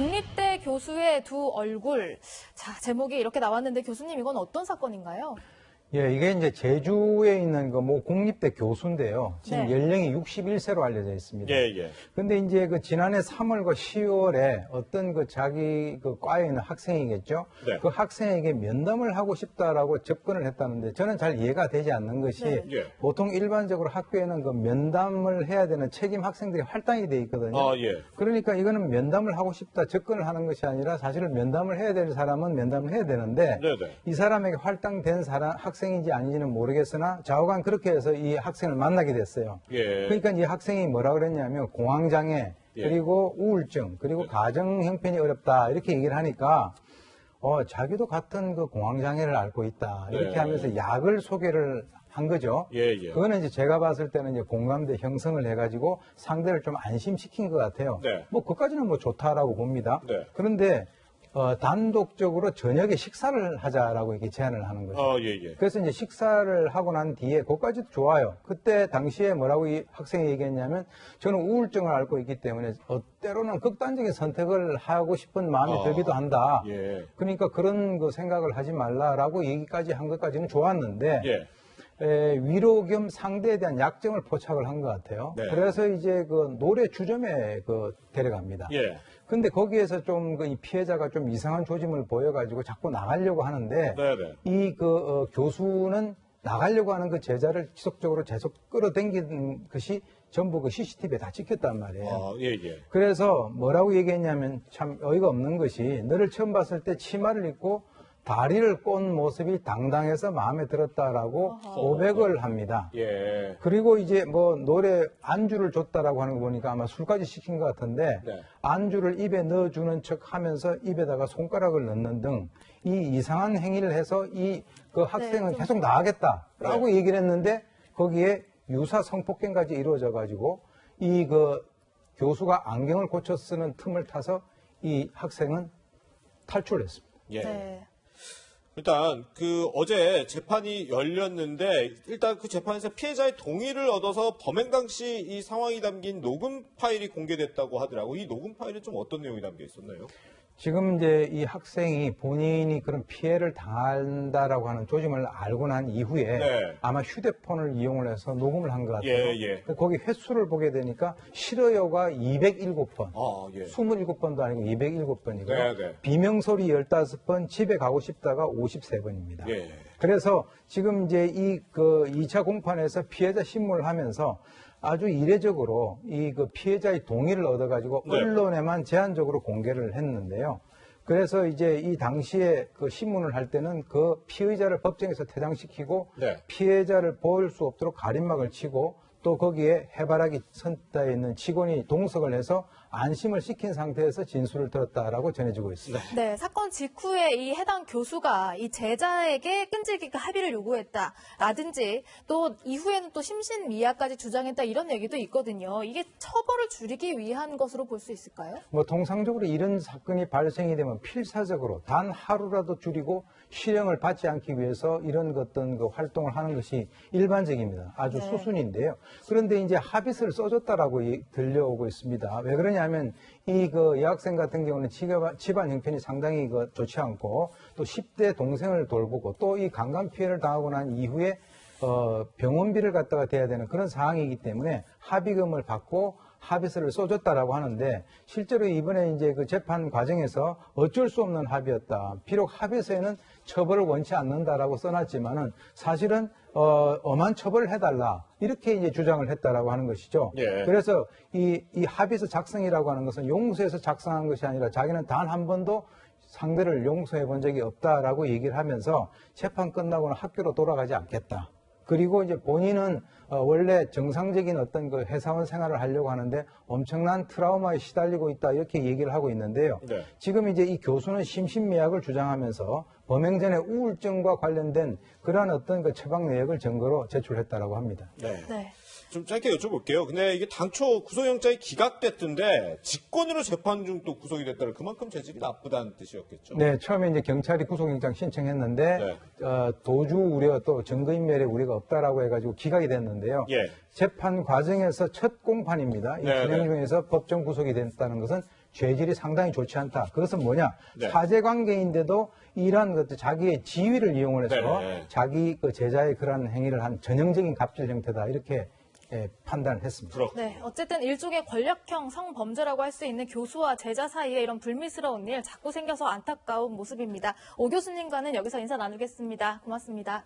국립대 교수의 두 얼굴. 자, 제목이 이렇게 나왔는데 교수님 이건 어떤 사건인가요? 예, 이게 이제 제주에 있는 그 뭐 국립대 교수인데요. 지금 네. 연령이 61세로 알려져 있습니다. 예, 예. 근데 이제 그 지난해 3월과 10월에 어떤 그 자기 그 과에 있는 학생이겠죠. 네. 그 학생에게 면담을 하고 싶다라고 접근을 했다는데 저는 잘 이해가 되지 않는 것이 네. 예. 보통 일반적으로 학교에는 그 면담을 해야 되는 책임 학생들이 할당이 돼 있거든요. 아, 예. 그러니까 이거는 면담을 하고 싶다 접근을 하는 것이 아니라 사실은 면담을 해야 될 사람은 면담을 해야 되는데 네네. 이 사람에게 할당된 사람 학생인지 아닌지는 모르겠으나 좌우간 그렇게 해서 이 학생을 만나게 됐어요. 예. 그러니까 이 학생이 뭐라 그랬냐면 공황장애 예. 그리고 우울증 그리고 가정 형편이 어렵다 이렇게 얘기를 하니까 자기도 같은 그 공황장애를 앓고 있다 이렇게 네. 하면서 약을 소개를 한 거죠. 예, 예. 그거는 이제 제가 봤을 때는 이제 공감대 형성을 해가지고 상대를 좀 안심시킨 것 같아요. 네. 뭐 그까지는 뭐 좋다라고 봅니다. 네. 그런데 단독적으로 저녁에 식사를 하자라고 이렇게 제안을 하는 거죠. 아, 예, 예. 그래서 이제 식사를 하고 난 뒤에 그것까지도 좋아요. 그때 당시에 뭐라고 이 학생이 얘기했냐면 저는 우울증을 앓고 있기 때문에 때로는 극단적인 선택을 하고 싶은 마음이 들기도 한다. 예. 그러니까 그런 그 생각을 하지 말라라고 얘기까지 한 것까지는 좋았는데 예. 위로 겸 상대에 대한 약점을 포착을 한 것 같아요. 네. 그래서 이제 그 노래 주점에 데려갑니다. 예. 근데 거기에서 좀 이 피해자가 좀 이상한 조짐을 보여가지고 자꾸 나가려고 하는데 네네. 이 교수는 나가려고 하는 그 제자를 지속적으로 계속 끌어당기는 것이 전부 그 CCTV에 다 찍혔단 말이에요. 아, 예, 예. 그래서 뭐라고 얘기했냐면 참 어이가 없는 것이 너를 처음 봤을 때 치마를 입고 다리를 꼰 모습이 당당해서 마음에 들었다라고 고백을 합니다. 예. 그리고 이제 뭐 노래 안주를 줬다라고 하는 거 보니까 아마 술까지 시킨 것 같은데 네. 안주를 입에 넣어주는 척 하면서 입에다가 손가락을 넣는 등 이 이상한 행위를 해서 이 그 학생은 좀- 계속 나가겠다라고 네. 얘기를 했는데 거기에 유사 성폭행까지 이루어져 가지고 이 그 교수가 안경을 고쳐 쓰는 틈을 타서 이 학생은 탈출을 했습니다. 예. 네. 일단 어제 재판이 열렸는데 일단 그 재판에서 피해자의 동의를 얻어서 범행 당시 이 상황이 담긴 녹음 파일이 공개됐다고 하더라고. 이 녹음 파일은 좀 어떤 내용이 담겨 있었나요? 지금 이제 이 학생이 본인이 그런 피해를 당한다라고 하는 조짐을 알고 난 이후에 네. 아마 휴대폰을 이용을 해서 녹음을 한 것 같아요. 예, 예. 거기 횟수를 보게 되니까 싫어요가 207번, 아, 예. 27번도 아니고 207번이고요. 네, 네. 비명소리 15번, 집에 가고 싶다가 53번입니다. 예. 그래서 지금 이제 이 2차 공판에서 피해자 신문을 하면서 아주 이례적으로 이 피해자의 동의를 얻어가지고 네. 언론에만 제한적으로 공개를 했는데요. 그래서 이제 이 당시에 그 신문을 할 때는 그 피의자를 법정에서 퇴장시키고 네. 피해자를 보일 수 없도록 가림막을 치고 또 거기에 해바라기 선다에 있는 직원이 동석을 해서 안심을 시킨 상태에서 진술을 들었다라고 전해지고 있습니다. 네, 사건 직후에 이 해당 교수가 이 제자에게 끈질기게 합의를 요구했다라든지 또 이후에는 또 심신미약까지 주장했다 이런 얘기도 있거든요. 이게 처벌을 줄이기 위한 것으로 볼 수 있을까요? 뭐 통상적으로 이런 사건이 발생이 되면 필사적으로 단 하루라도 줄이고 실형을 받지 않기 위해서 이런 어떤 그 활동을 하는 것이 일반적입니다. 아주 네. 수순인데요. 그런데 이제 합의서를 써줬다라고 들려오고 있습니다. 왜 그러냐면 이 여학생 같은 경우는 집안 형편이 상당히 좋지 않고 또 10대 동생을 돌보고 또 이 강간 피해를 당하고 난 이후에 병원비를 갖다가 대야 되는 그런 상황이기 때문에 합의금을 받고 합의서를 써줬다라고 하는데 실제로 이번에 이제 그 재판 과정에서 어쩔 수 없는 합의였다. 비록 합의서에는 처벌을 원치 않는다라고 써놨지만은 사실은 엄한 처벌을 해달라 이렇게 이제 주장을 했다라고 하는 것이죠. 예. 그래서 이 합의서 작성이라고 하는 것은 용서해서 작성한 것이 아니라 자기는 단 한 번도 상대를 용서해 본 적이 없다라고 얘기를 하면서 재판 끝나고는 학교로 돌아가지 않겠다. 그리고 이제 본인은 원래 정상적인 어떤 그 회사원 생활을 하려고 하는데 엄청난 트라우마에 시달리고 있다 이렇게 얘기를 하고 있는데요. 네. 지금 이제 이 교수는 심신미약을 주장하면서 범행 전에 우울증과 관련된 그러한 어떤 그 처방 내역을 증거로 제출했다라고 합니다. 네. 네. 좀 짧게 여쭤볼게요. 근데 이게 당초 구속영장이 기각됐던데 직권으로 재판 중 또 구속이 됐다는 그만큼 재질이 나쁘다는 뜻이었겠죠. 네, 처음에 이제 경찰이 구속영장 신청했는데 도주 우려 또 증거인멸의 우려가 없다라고 해가지고 기각이 됐는데요. 예. 재판 과정에서 첫 공판입니다. 이 네, 진행 네. 중에서 법정 구속이 됐다는 것은 죄질이 상당히 좋지 않다. 그것은 뭐냐? 네. 사제관계인데도 이러한 것들 자기의 지위를 이용을 해서 네. 자기 그 제자의 그러한 행위를 한 전형적인 갑질 형태다. 이렇게 판단을 했습니다. 네, 어쨌든 일종의 권력형 성범죄라고 할 수 있는 교수와 제자 사이에 이런 불미스러운 일 자꾸 생겨서 안타까운 모습입니다. 오 교수님과는 여기서 인사 나누겠습니다. 고맙습니다.